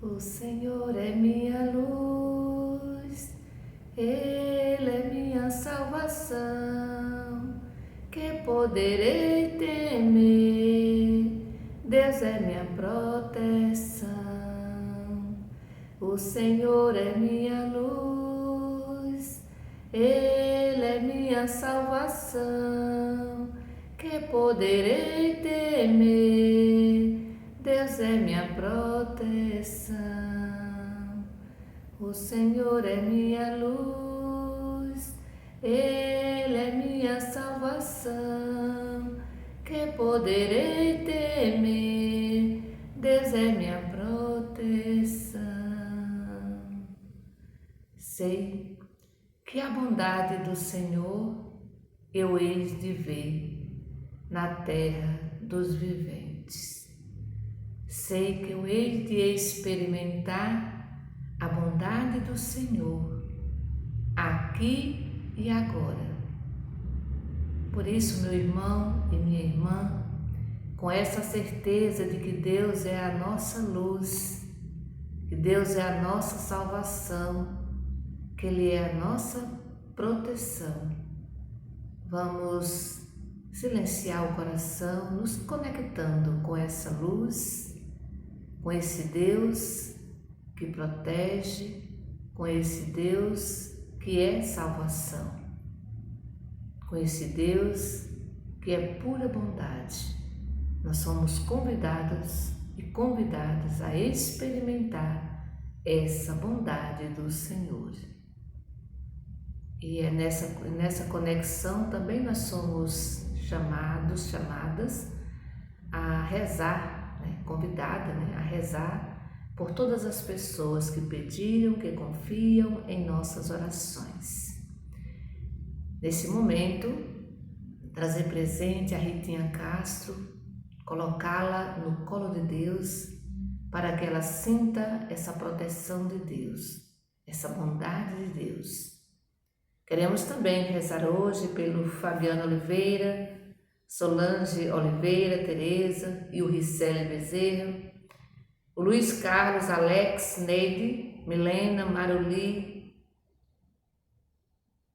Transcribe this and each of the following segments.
O Senhor é minha luz, Ele é minha salvação. Que poderei temer? Deus é minha proteção. O Senhor é minha luz, Ele é minha salvação. Que poderei temer? Deus é minha proteção. O Senhor é minha luz, Ele é minha salvação. Que poderei temer? Deus é minha proteção. Sei que a bondade do Senhor eu hei de ver na terra dos viventes. Sei que eu hei de experimentar a bondade do Senhor aqui e agora. Por isso, meu irmão e minha irmã, com essa certeza de que Deus é a nossa luz, que Deus é a nossa salvação, que Ele é a nossa proteção, vamos silenciar o coração, nos conectando com essa luz, com esse Deus que protege, com esse Deus que é salvação, com esse Deus que é pura bondade. Nós somos convidados e convidadas a experimentar essa bondade do Senhor. E é nessa conexão também nós somos chamadas a rezar, convidada a rezar por todas as pessoas que pediram, que confiam em nossas orações. Nesse momento, trazer presente a Ritinha Castro, colocá-la no colo de Deus para que ela sinta essa proteção de Deus, essa bondade de Deus. Queremos também rezar hoje pelo Fabiano Oliveira, Solange Oliveira, Tereza e o Ricelli Bezerra, o Luiz Carlos, Alex, Neide, Milena, Maruli,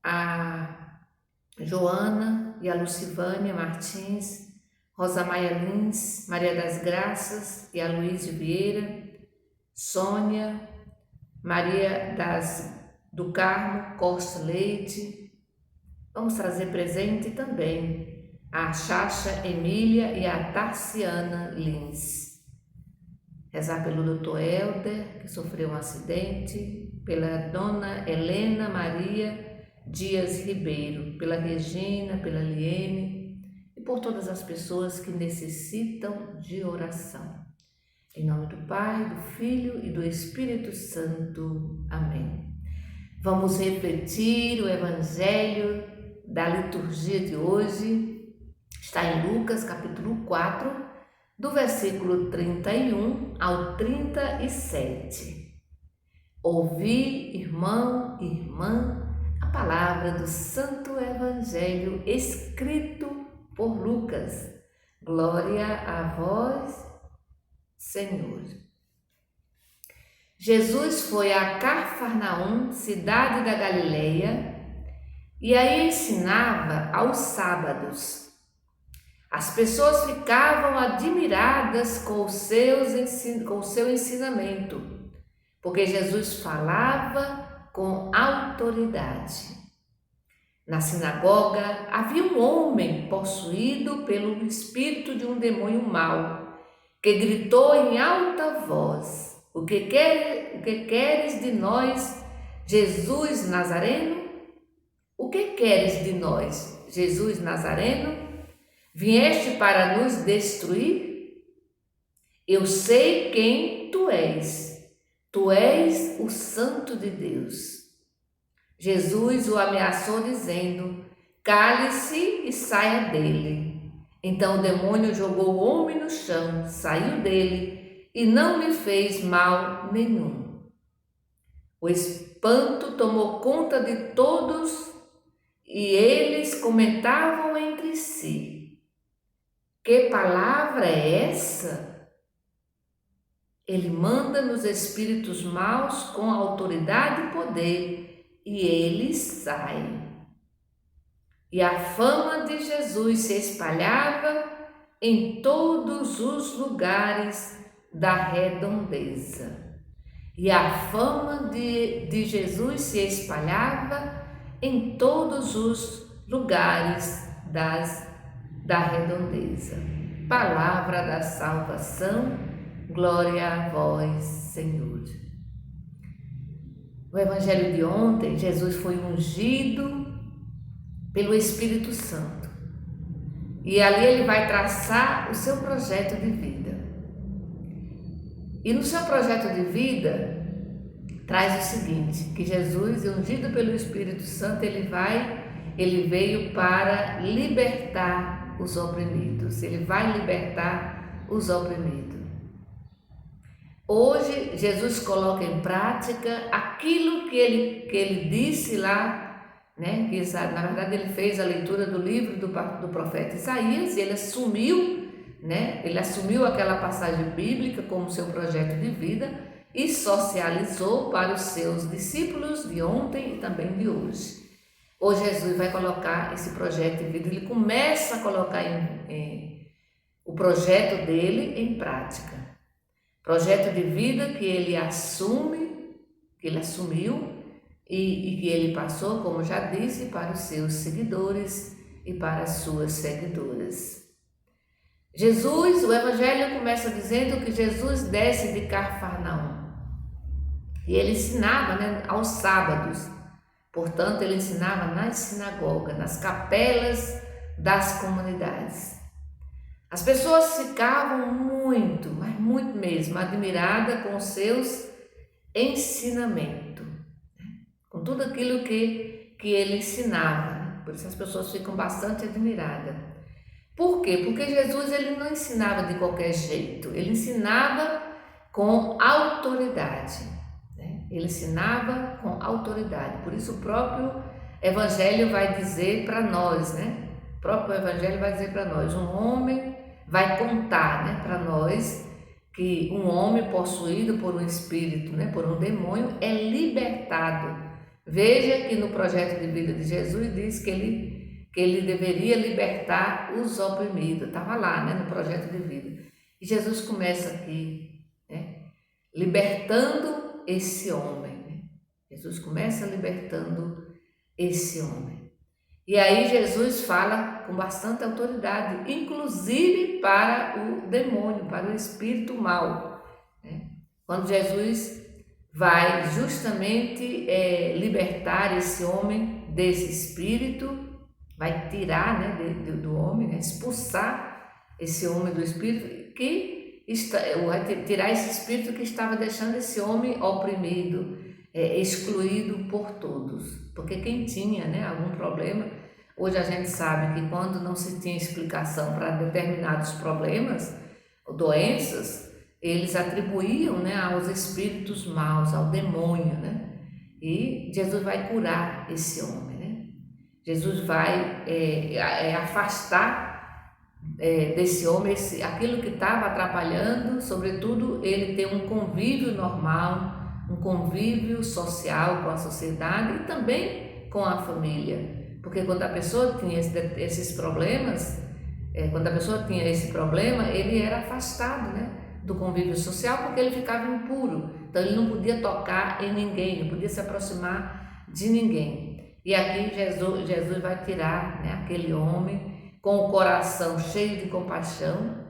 a Joana e a Lucivânia Martins, Rosa Maia Lins, Maria das Graças e a Luiz Vieira, Sônia, Maria do Carmo Costa Leite. Vamos trazer presente também a Chacha Emília e a Tarciana Lins. Rezar pelo Dr. Helder, que sofreu um acidente, pela Dona Helena Maria Dias Ribeiro, pela Regina, pela Liene e por todas as pessoas que necessitam de oração. Em nome do Pai, do Filho e do Espírito Santo. Amém. Vamos refletir o Evangelho da liturgia de hoje. Está em Lucas, capítulo 4, do versículo 31 ao 37. Ouvi, irmão e irmã, a palavra do Santo Evangelho escrito por Lucas. Glória a vós, Senhor. Jesus foi a Cafarnaum, cidade da Galileia, e aí ensinava aos sábados. As pessoas ficavam admiradas com o seu ensinamento, porque Jesus falava com autoridade. Na sinagoga havia um homem possuído pelo espírito de um demônio mau, que gritou em alta voz: O que queres de nós, Jesus Nazareno? O que queres de nós, Jesus Nazareno? Vieste para nos destruir? Eu sei quem tu és. Tu és o Santo de Deus. Jesus o ameaçou dizendo: Cale-se e saia dele. Então o demônio jogou o homem no chão, saiu dele e não lhe fez mal nenhum. O espanto tomou conta de todos e eles comentavam entre si: Que palavra é essa? Ele manda nos espíritos maus com autoridade e poder, e eles saem. E a fama de Jesus se espalhava em todos os lugares da redondeza. E a fama de Jesus se espalhava em todos os lugares da redondeza. Palavra da salvação, glória a vós, Senhor. No Evangelho de ontem, Jesus foi ungido pelo Espírito Santo. E ali ele vai traçar o seu projeto de vida. E no seu projeto de vida, traz o seguinte, que Jesus, ungido pelo Espírito Santo, ele veio para libertar os oprimidos. Ele vai libertar os oprimidos. Hoje, Jesus coloca em prática aquilo que ele disse lá, né? Que, na verdade, ele fez a leitura do livro do profeta Isaías e ele assumiu, né? Ele assumiu aquela passagem bíblica como seu projeto de vida e socializou para os seus discípulos de ontem e também de hoje. Hoje Jesus vai colocar esse projeto de vida, ele começa a colocar o projeto dele em prática. Projeto de vida que ele assumiu e que ele passou, como já disse, para os seus seguidores e para as suas seguidoras. Jesus, o Evangelho começa dizendo que Jesus desce de Cafarnaum e ele ensinava, né, aos sábados. Portanto, ele ensinava nas sinagogas, nas capelas das comunidades. As pessoas ficavam muito, mas muito mesmo, admiradas com os seus ensinamentos, com tudo aquilo que ele ensinava. Por isso as pessoas ficam bastante admiradas. Por quê? Porque Jesus ele não ensinava de qualquer jeito, ele ensinava com autoridade. Ele ensinava com autoridade. Por isso o próprio Evangelho vai dizer para nós, né? O próprio Evangelho vai dizer para nós, um homem vai contar, né, para nós que um homem possuído por um espírito, né, por um demônio, é libertado. Veja que no projeto de vida de Jesus diz que ele deveria libertar os oprimidos. Estava lá, né, no projeto de vida. E Jesus começa aqui, né, libertando esse homem. Né? Jesus começa libertando esse homem. E aí Jesus fala com bastante autoridade, inclusive para o demônio, para o espírito mau. Né? Quando Jesus vai justamente libertar esse homem desse espírito, vai tirar, né, do homem, né, expulsar esse homem do espírito, vai tirar esse espírito que estava deixando esse homem oprimido, excluído por todos. Porque quem tinha, né, algum problema, hoje a gente sabe que quando não se tinha explicação para determinados problemas, doenças, eles atribuíam, né, aos espíritos maus, ao demônio, né? E Jesus vai curar esse homem, né? Jesus vai afastar desse homem aquilo que estava atrapalhando, sobretudo ele ter um convívio normal, um convívio social com a sociedade e também com a família. Porque quando a pessoa tinha esses problemas, ele era afastado, né, do convívio social porque ele ficava impuro. Então ele não podia tocar em ninguém, não podia se aproximar de ninguém. E aqui Jesus vai tirar, né, aquele homem com o coração cheio de compaixão,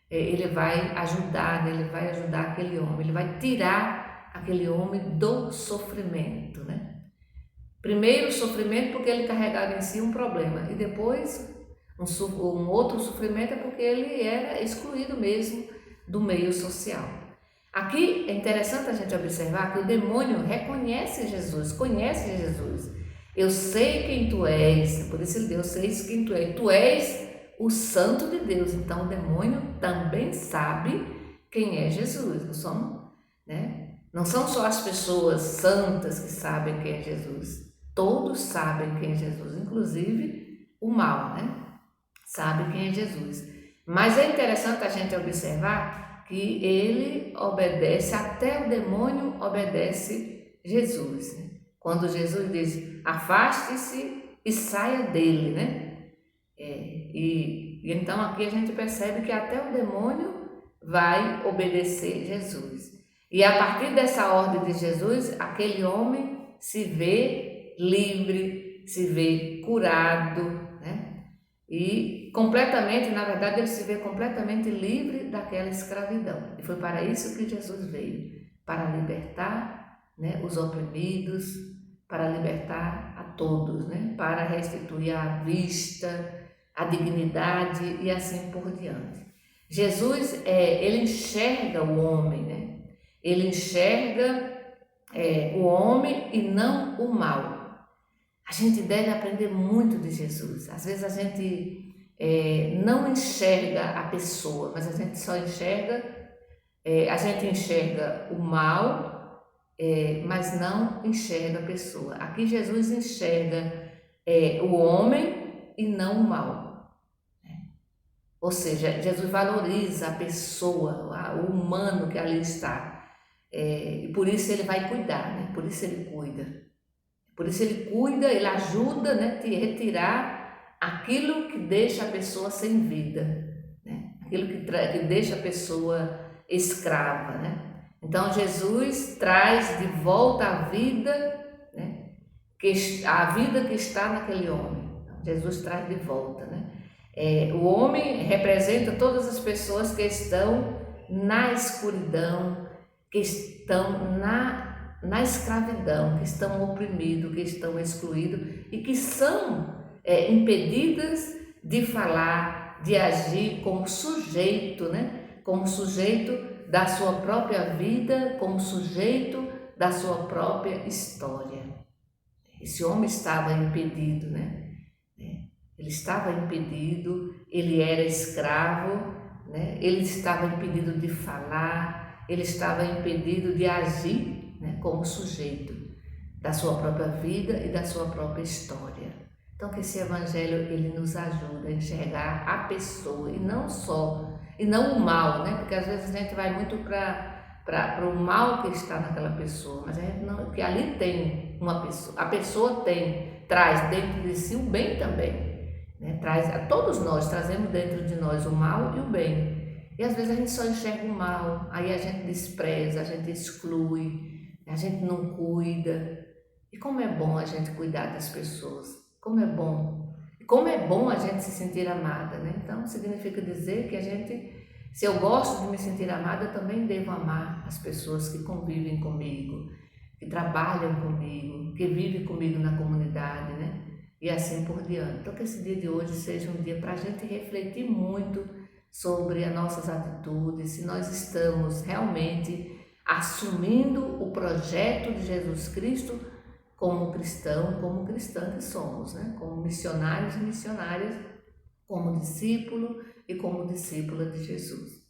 ele vai ajudar, né, ele vai ajudar aquele homem, ele vai tirar aquele homem do sofrimento, né? Primeiro o sofrimento porque ele carregava em si um problema e depois um outro sofrimento é porque ele era excluído mesmo do meio social. Aqui é interessante a gente observar que o demônio reconhece Jesus, conhece Jesus. Eu sei quem tu és, por isso ele deu, eu sei quem tu és o Santo de Deus. Então o demônio também sabe quem é Jesus. Não são só as pessoas santas que sabem quem é Jesus. Todos sabem quem é Jesus, inclusive o mal, né? Sabe quem é Jesus. Mas é interessante a gente observar que ele obedece, até o demônio obedece Jesus, né? Quando Jesus diz, afaste-se e saia dele, né? E então aqui a gente percebe que até o demônio vai obedecer Jesus. E a partir dessa ordem de Jesus, aquele homem se vê livre, se vê curado, né? E completamente, na verdade, ele se vê completamente livre daquela escravidão. E foi para isso que Jesus veio, para libertar, né, os oprimidos, para libertar a todos, né, para restituir a vista, a dignidade e assim por diante. Jesus, ele enxerga o homem, né? Ele enxerga o homem e não o mal. A gente deve aprender muito de Jesus. Às vezes a gente não enxerga a pessoa, mas a gente só enxerga, a gente enxerga o mal, mas não enxerga a pessoa. Aqui Jesus enxerga o homem e não o mal. Ou seja, Jesus valoriza a pessoa, o humano que ali está. E por isso ele vai cuidar, né? Por isso ele cuida. Por isso ele cuida, ele ajuda, né, a retirar aquilo que deixa a pessoa sem vida, né? Aquilo que deixa a pessoa escrava, né? Então Jesus traz de volta a vida, né, a vida que está naquele homem. Então, Jesus traz de volta, né? O homem representa todas as pessoas que estão na escuridão, que estão na escravidão, que estão oprimidos, que estão excluídos e que são impedidas de falar, de agir como sujeito, né? Como sujeito da sua própria vida, como sujeito da sua própria história. Esse homem estava impedido, né? Ele estava impedido, ele era escravo, né? Ele estava impedido de falar, ele estava impedido de agir, né, como sujeito da sua própria vida e da sua própria história. Então que esse evangelho ele nos ajuda a enxergar a pessoa e não o mal, né? Porque às vezes a gente vai muito para o mal que está naquela pessoa, mas a gente não, que ali tem uma pessoa, a pessoa traz dentro de si o bem também. Né? Todos nós trazemos dentro de nós o mal e o bem. E às vezes a gente só enxerga o mal, aí a gente despreza, a gente exclui, a gente não cuida. E como é bom a gente cuidar das pessoas, como é bom. E como é bom a gente se sentir amada, né? Então significa dizer que se eu gosto de me sentir amada, eu também devo amar as pessoas que convivem comigo, que trabalham comigo, que vivem comigo na comunidade, né? E assim por diante. Então que esse dia de hoje seja um dia para a gente refletir muito sobre as nossas atitudes, se nós estamos realmente assumindo o projeto de Jesus Cristo como cristão, como cristã que somos, né? Como missionários e missionárias, como discípulo e como discípula de Jesus.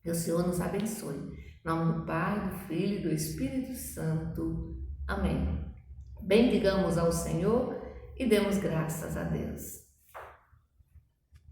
Que o Senhor nos abençoe. Em nome do Pai, do Filho e do Espírito Santo. Amém. Bendigamos ao Senhor e demos graças a Deus.